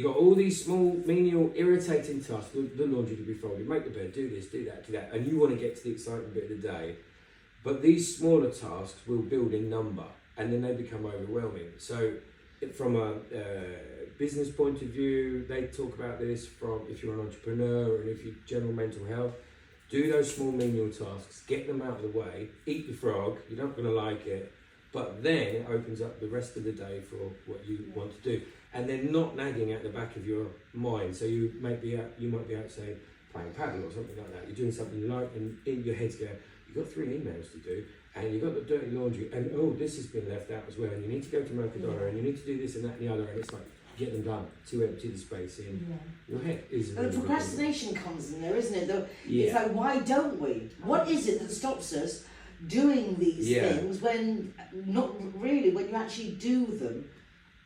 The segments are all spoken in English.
You've got all these small, menial, irritating tasks, the laundry to be folded, make the bed, do this, do that, and you want to get to the exciting bit of the day. But these smaller tasks will build in number, and then they become overwhelming. So from a business point of view, they talk about this from if you're an entrepreneur and if you're general mental health, do those small menial tasks, get them out of the way, eat the frog, you're not going to like it, but then it opens up the rest of the day for what you want to do. And they're not nagging at the back of your mind. So you might be out, say, playing paddle or something like that. You're doing something light and in your head's going, you've got 3 emails to do, and you've got the dirty laundry, and oh, this has been left out as well, and you need to go to Mercadona, and you need to do this and that and the other, and it's like, get them done to empty the space in your head. But the procrastination comes in there, isn't it? It's like, why don't we? What is it that stops us doing these things when not really, when you actually do them?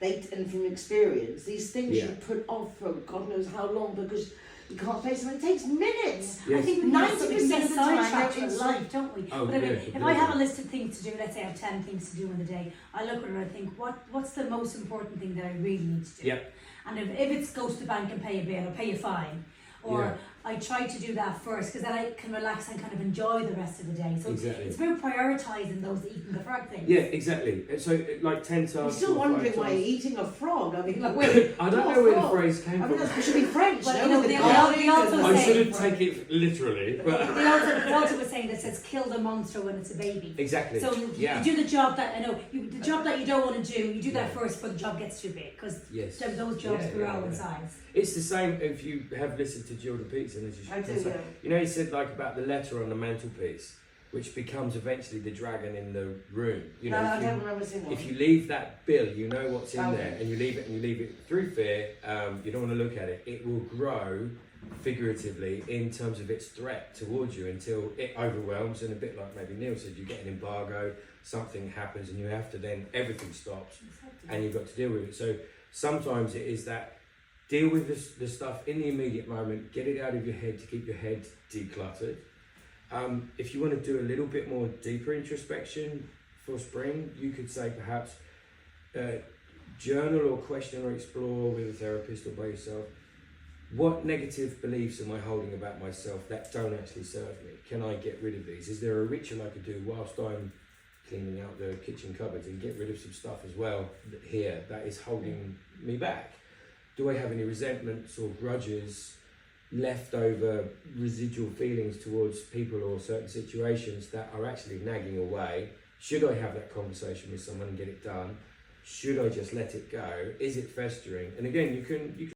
And from experience, these things you put off for God knows how long because you can't face them. It takes minutes. Yes. I think we 90% of the time sidetracked with life, don't we? Oh, but if I have a list of things to do, let's say I have 10 things to do in the day, I look at it and I think, what's the most important thing that I really need to do? Yep. And if it's go to the bank and pay a bill or pay a fine, or I try to do that first because then I can relax and kind of enjoy the rest of the day. So it's about prioritising those eating the frog things. Yeah, exactly. So like 10 tasks. I'm still wondering why you're eating a frog. I mean, like, wait, I don't know where the phrase came from. It should be French. Well, no? they also I say, shouldn't take it literally. But they also was saying that says kill the monster when it's a baby. Exactly. So you do the job that the job that you don't want to do. You do that first before the job gets too big because those jobs grow in size. It's the same if you have listened to Jordan Peterson. I do, You know, he said like about the letter on the mantelpiece, which becomes eventually the dragon in the room. You know, I don't remember seeing one. If you leave that bill, you know what's in there, and you leave it through fear. You don't want to look at it. It will grow figuratively in terms of its threat towards you until it overwhelms, and a bit like maybe Neil said, you get an embargo, something happens, and you have to then everything stops, and you've got to deal with it. So sometimes it is that. Deal with the stuff in the immediate moment, get it out of your head to keep your head decluttered. If you want to do a little bit more deeper introspection for spring, you could say perhaps journal or question or explore with a therapist or by yourself. What negative beliefs am I holding about myself that don't actually serve me? Can I get rid of these? Is there a ritual I could do whilst I'm cleaning out the kitchen cupboards and get rid of some stuff as well here that is holding me back? Do I have any resentments or grudges, leftover residual feelings towards people or certain situations that are actually nagging away? Should I have that conversation with someone and get it done? Should I just let it go? Is it festering? And again, you can